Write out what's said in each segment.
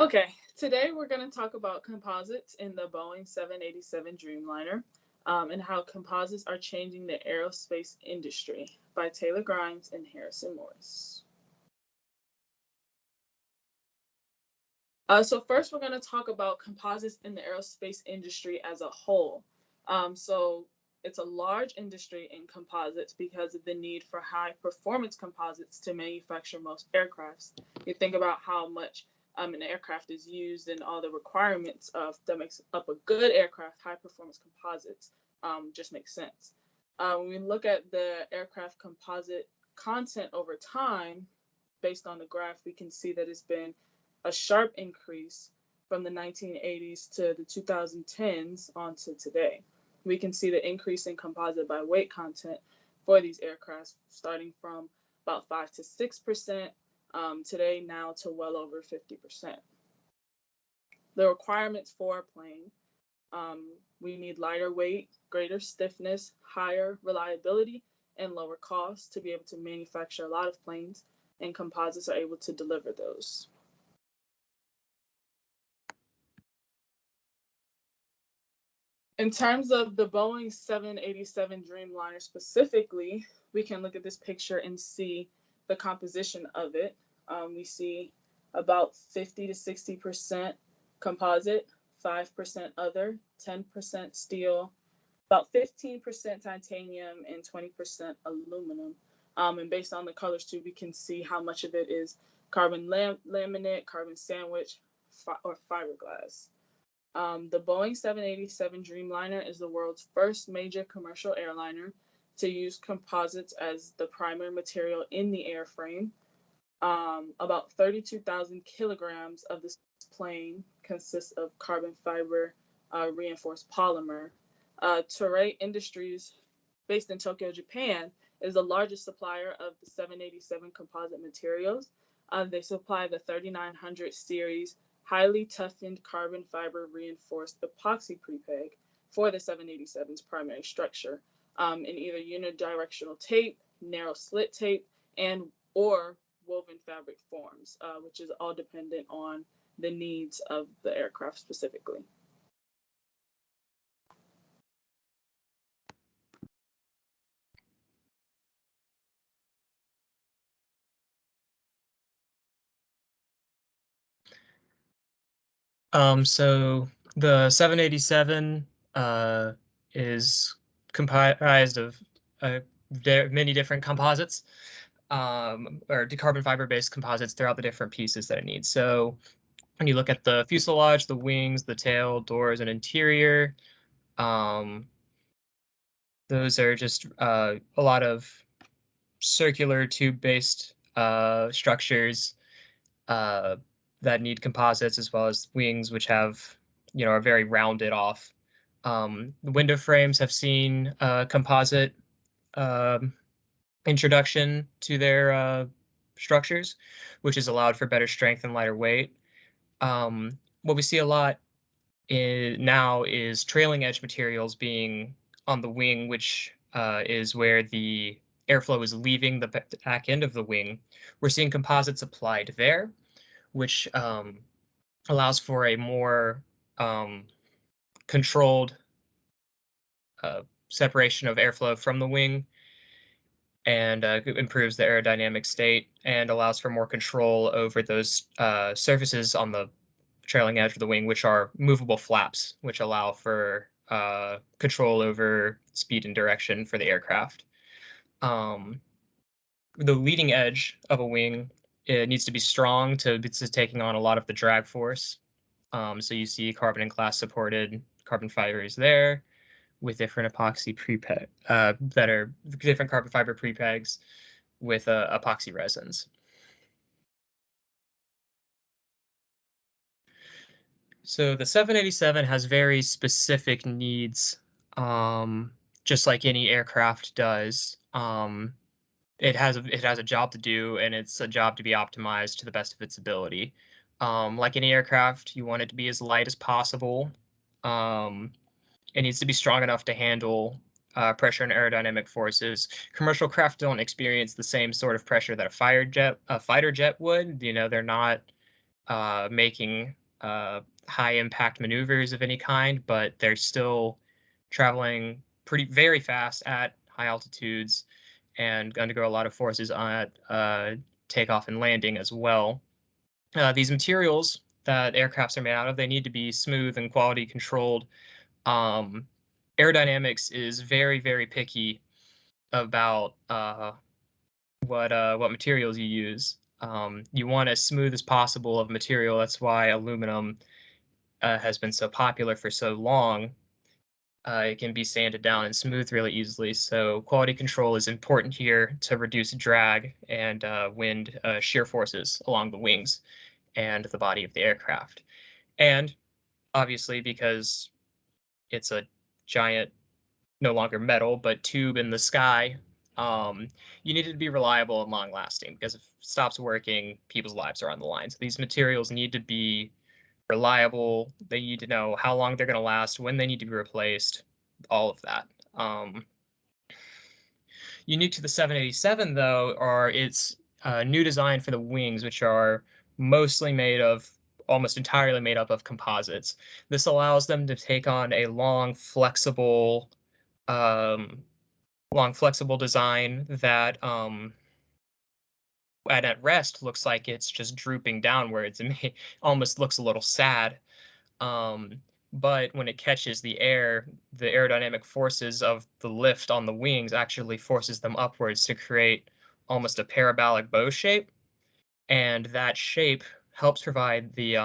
Okay, today we're going to talk about composites in the Boeing 787 Dreamliner and how composites are changing the aerospace industry by Taylor Grimes and Harrison Morris. So first, we're going to talk about composites in the aerospace industry as a whole. So it's a large industry in composites because of the need for high performance composites to manufacture most aircrafts. You think about how much an aircraft is used and all the requirements of that makes up a good aircraft. High performance composites just makes sense. When we look at the aircraft composite content over time, based on the graph, we can see that it's been a sharp increase from the 1980s to the 2010s on to today. We can see the increase in composite by weight content for these aircraft starting from about 5 to 6% today now to well over 50%. The requirements for a plane, we need lighter weight, greater stiffness, higher reliability, and lower costs to be able to manufacture a lot of planes, and composites are able to deliver those. In terms of the Boeing 787 Dreamliner specifically, we can look at this picture and see the composition of it. We see about 50 to 60% composite, 5% other, 10% steel, about 15% titanium, and 20% aluminum. And based on the colors too, we can see how much of it is carbon laminate, carbon sandwich, or fiberglass. The Boeing 787 Dreamliner is the world's first major commercial airliner to use composites as the primary material in the airframe. About 32,000 kilograms of this plane consists of carbon fiber reinforced polymer. Toray Industries, based in Tokyo, Japan, is the largest supplier of the 787 composite materials. They supply the 3900 series highly toughened carbon fiber reinforced epoxy prepeg for the 787's primary structure in either unidirectional tape, narrow slit tape, and or woven fabric forms, which is all dependent on the needs of the aircraft specifically. So the 787 is comprised of many different composites, or carbon fiber-based composites throughout the different pieces that it needs. So when you look at the fuselage, the wings, the tail, doors, and interior, those are just a lot of circular tube-based structures that need composites, as well as wings, which have, are very rounded off. The window frames have seen composite introduction to their structures, which has allowed for better strength and lighter weight. What we see a lot now is trailing edge materials being on the wing, which is where the airflow is leaving the back end of the wing. We're seeing composites applied there, which allows for a more controlled separation of airflow from the wing, and improves the aerodynamic state and allows for more control over those surfaces on the trailing edge of the wing, which are movable flaps, which allow for control over speed and direction for the aircraft. The leading edge of a wing, it needs to be strong to taking on a lot of the drag force. So you see carbon and glass supported carbon fibers there with different epoxy prepeg that are different carbon fiber prepegs with epoxy resins. So the 787 has very specific needs, just like any aircraft does. It has a job to do, and it's a job to be optimized to the best of its ability. Like any aircraft, you want it to be as light as possible. It needs to be strong enough to handle pressure and aerodynamic forces. Commercial craft don't experience the same sort of pressure that a fighter jet would. They're not making high impact maneuvers of any kind, but they're still traveling very fast at high altitudes and undergo a lot of forces on takeoff and landing as well. These materials that aircrafts are made out of, they need to be smooth and quality controlled. Um, Aerodynamics is very, very picky about what materials you use. You want as smooth as possible of material. That's why aluminum has been so popular for so long. It can be sanded down and smoothed really easily. So quality control is important here to reduce drag and wind shear forces along the wings and the body of the aircraft. And obviously, because it's a giant, no longer metal, but tube in the sky, um, you need it to be reliable and long lasting, because if it stops working, people's lives are on the line. So these materials need to be reliable. They need to know how long they're going to last, when they need to be replaced, all of that. Unique to the 787, though, are its new design for the wings, which are almost entirely made up of composites. This allows them to take on a um, long flexible design that at rest looks like it's just drooping downwards. It almost looks a little sad. Um, but when it catches the air, the aerodynamic forces of the lift on the wings actually forces them upwards to create almost a parabolic bow shape, and that shape helps provide the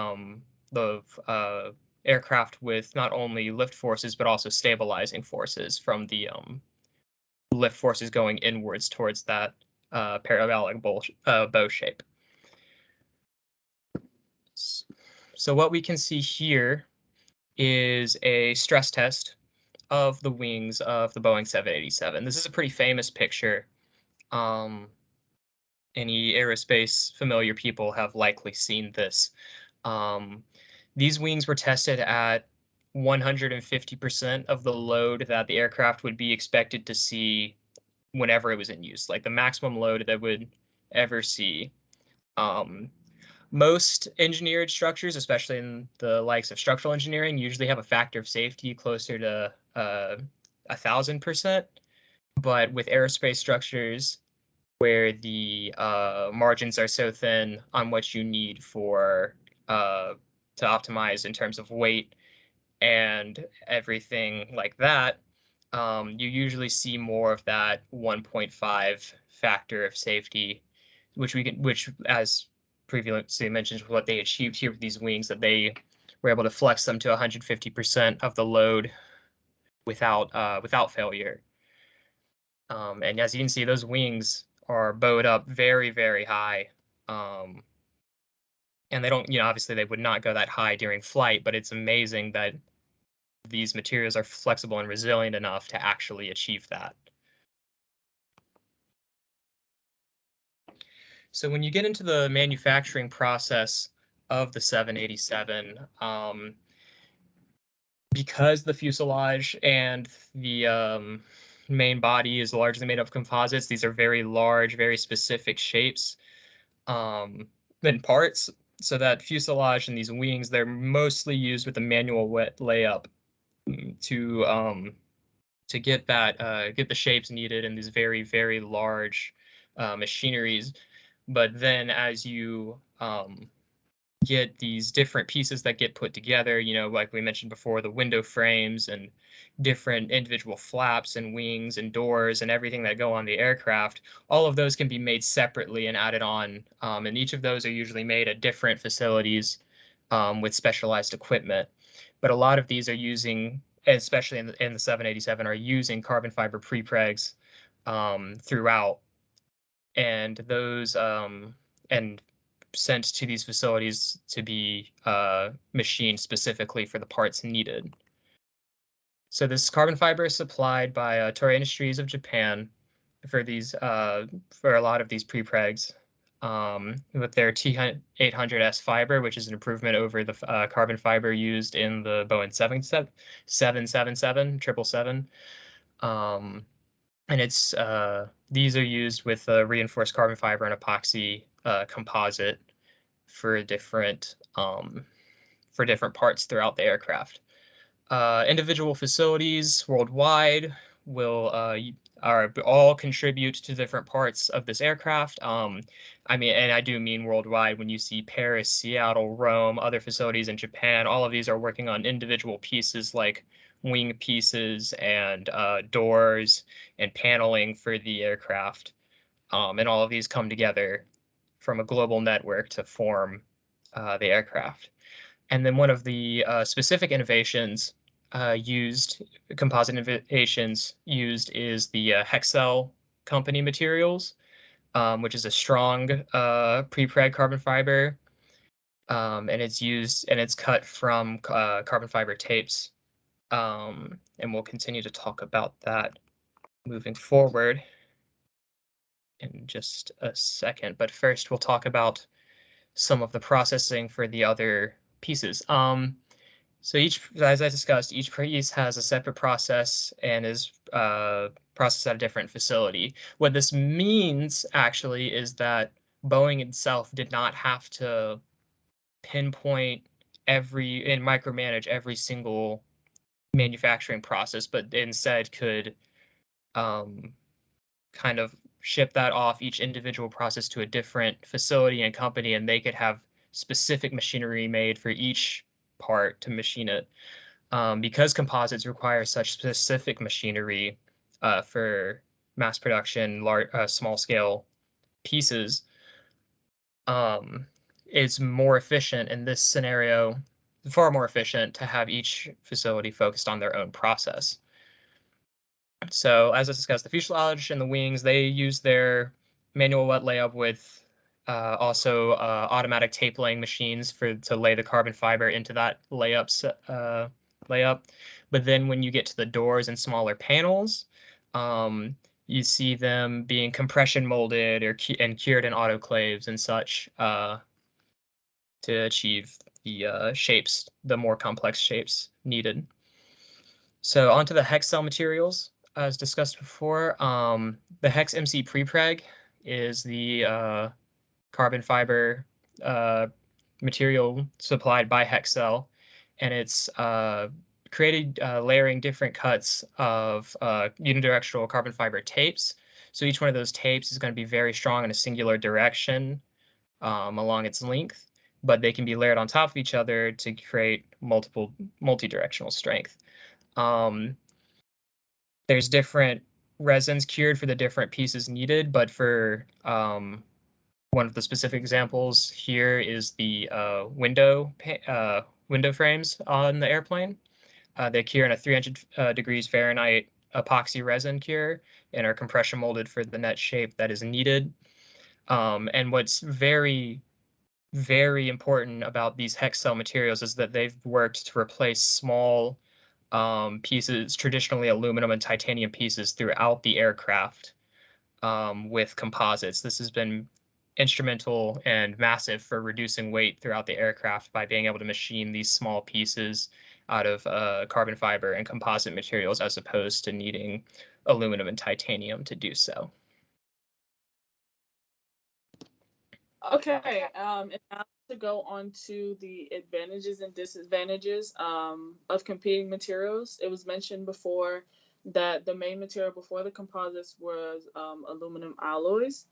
aircraft with not only lift forces but also stabilizing forces from the lift forces going inwards towards that parabolic bow shape. So what we can see here is a stress test of the wings of the Boeing 787. This is a pretty famous picture. Um, any aerospace familiar people have likely seen this. Um, these wings were tested at 150% of the load that the aircraft would be expected to see whenever it was in use, like the maximum load that would ever see. Um, Most engineered structures, especially in the likes of structural engineering, usually have a factor of safety closer to 1,000%. But with aerospace structures, where the margins are so thin on what you need for to optimize in terms of weight and everything like that, you usually see more of that 1.5 factor of safety, which as previously mentioned, what they achieved here with these wings, that they were able to flex them to 150% of the load without failure. And as you can see, those wings are bowed up very, very high. And they don't, obviously they would not go that high during flight, but it's amazing that these materials are flexible and resilient enough to actually achieve that. So when you get into the manufacturing process of the 787, because the fuselage and the main body is largely made up of composites, these are very large, very specific shapes and parts. So that fuselage and these wings, they're mostly used with a manual wet layup to get the shapes needed in these very, very large machineries. But then as you get these different pieces that get put together, like we mentioned before, the window frames and different individual flaps and wings and doors and everything that go on the aircraft, all of those can be made separately and added on. And each of those are usually made at different facilities with specialized equipment. But a lot of these are using, especially in the 787, are using carbon fiber prepregs throughout, and those and sent to these facilities to be machined specifically for the parts needed. So this carbon fiber is supplied by Toray Industries of Japan for a lot of these prepregs with their T800S fiber, which is an improvement over the carbon fiber used in the Boeing 777, 777. And these are used with reinforced carbon fiber and epoxy composite for different parts throughout the aircraft. Individual facilities worldwide will are all contribute to different parts of this aircraft. I mean, and I do mean worldwide. When you see Paris, Seattle, Rome, other facilities in Japan, all of these are working on individual pieces like wing pieces and doors and paneling for the aircraft. And all of these come together from a global network to form the aircraft. And then one of the specific innovations composite innovations used is the Hexcel company materials, which is a strong prepreg carbon fiber, and it's cut from carbon fiber tapes. And we'll continue to talk about that moving forward in just a second. But first, we'll talk about some of the processing for the other pieces. So as I discussed, each piece has a separate process and is processed at a different facility. What this means actually is that Boeing itself did not have to pinpoint and micromanage every single manufacturing process, but instead could um, kind of ship that off each individual process to a different facility and company, and they could have specific machinery made for each part to machine it. Because composites require such specific machinery for mass production, small scale pieces, it's more efficient in this scenario, far more efficient to have each facility focused on their own process. So as I discussed, the fuselage and the wings, they use their manual wet layup with also automatic tape laying machines to lay the carbon fiber into that layup. But then when you get to the doors and smaller panels, you see them being compression molded and cured in autoclaves and such to achieve the more complex shapes needed. So onto the Hexcel materials. As discussed before, the Hex MC prepreg is the carbon fiber material supplied by Hexcel, and it's created layering different cuts of unidirectional carbon fiber tapes. So each one of those tapes is going to be very strong in a singular direction along its length, but they can be layered on top of each other to create multi-directional strength. There's different resins cured for the different pieces needed, but for one of the specific examples here is the window frames on the airplane. They cure in a 300 degrees Fahrenheit epoxy resin cure and are compression molded for the net shape that is needed. And what's very, very important about these Hexcel materials is that they've worked to replace small pieces, traditionally aluminum and titanium pieces throughout the aircraft with composites. This has been instrumental and massive for reducing weight throughout the aircraft by being able to machine these small pieces out of carbon fiber and composite materials as opposed to needing aluminum and titanium to do so. Okay, and now to go on to the advantages and disadvantages of competing materials. It was mentioned before that the main material before the composites was aluminum alloys.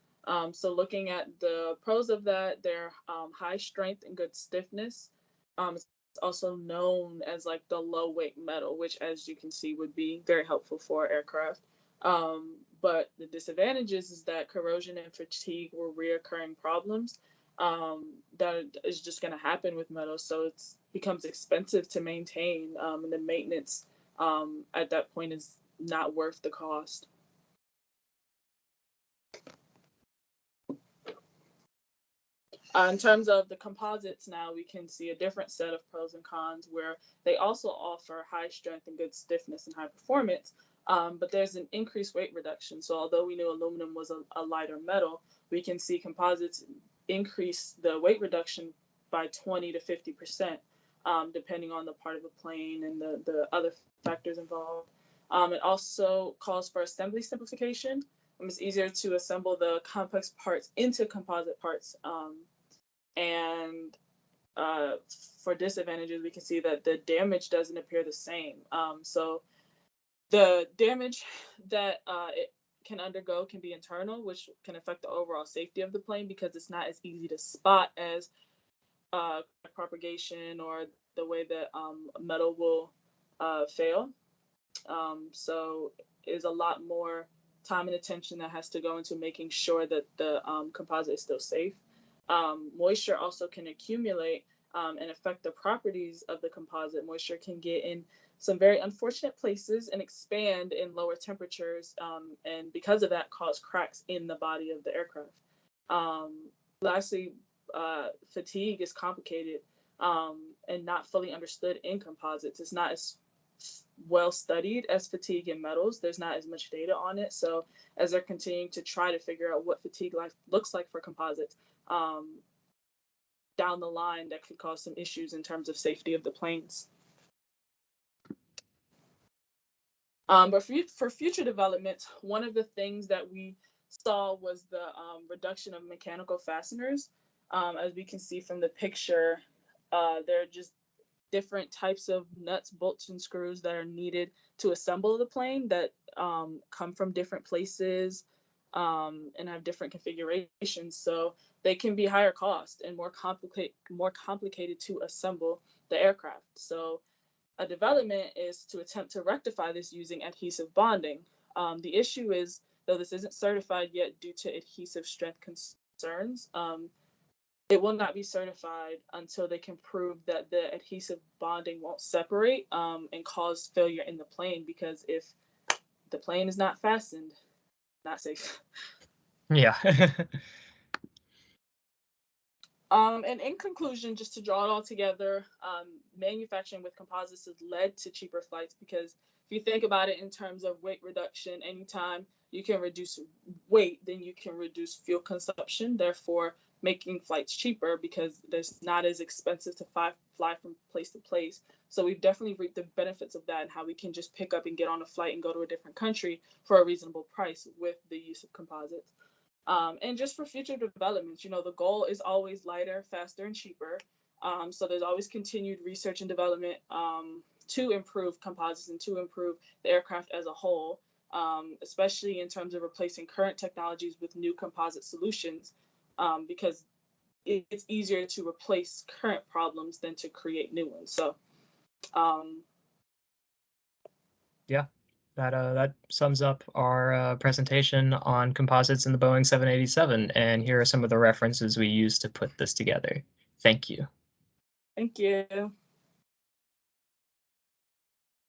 So looking at the pros of that, they're high strength and good stiffness. It's also known as like the low weight metal, which as you can see would be very helpful for aircraft. But the disadvantages is that corrosion and fatigue were reoccurring problems that is just going to happen with metal. So it becomes expensive to maintain, and the maintenance at that point is not worth the cost. In terms of the composites now, we can see a different set of pros and cons where they also offer high strength and good stiffness and high performance, but there's an increased weight reduction. So although we knew aluminum was a lighter metal, we can see composites increase the weight reduction by 20 to 50%, depending on the part of the plane and the other factors involved. It also calls for assembly simplification. It's easier to assemble the complex parts into composite parts And for disadvantages, we can see that the damage doesn't appear the same. So the damage that it can undergo can be internal, which can affect the overall safety of the plane because it's not as easy to spot as propagation or the way that metal will fail. So is a lot more time and attention that has to go into making sure that the composite is still safe. Moisture also can accumulate and affect the properties of the composite. Moisture can get in some very unfortunate places and expand in lower temperatures, and because of that, cause cracks in the body of the aircraft. Lastly, fatigue is complicated and not fully understood in composites. It's not as well studied as fatigue in metals. There's not as much data on it. So as they're continuing to try to figure out what fatigue life looks like for composites, down the line, that could cause some issues in terms of safety of the planes. But for future development, one of the things that we saw was the reduction of mechanical fasteners. As we can see from the picture, there are just different types of nuts, bolts, and screws that are needed to assemble the plane that come from different places and have different configurations. So they can be higher cost and more complicated to assemble the aircraft. So a development is to attempt to rectify this using adhesive bonding. The issue is, though this isn't certified yet due to adhesive strength concerns, it will not be certified until they can prove that the adhesive bonding won't separate and cause failure in the plane, because if the plane is not fastened, not safe. Yeah. And in conclusion, just to draw it all together, manufacturing with composites has led to cheaper flights because if you think about it in terms of weight reduction, anytime you can reduce weight, then you can reduce fuel consumption, therefore making flights cheaper because it's not as expensive to fly from place to place. So we've definitely reaped the benefits of that and how we can just pick up and get on a flight and go to a different country for a reasonable price with the use of composites. And just for future developments, the goal is always lighter, faster, and cheaper. So there's always continued research and development to improve composites and to improve the aircraft as a whole, especially in terms of replacing current technologies with new composite solutions, because it's easier to replace current problems than to create new ones. So, Yeah. That sums up our presentation on composites in the Boeing 787, and here are some of the references we used to put this together. Thank you. thank you.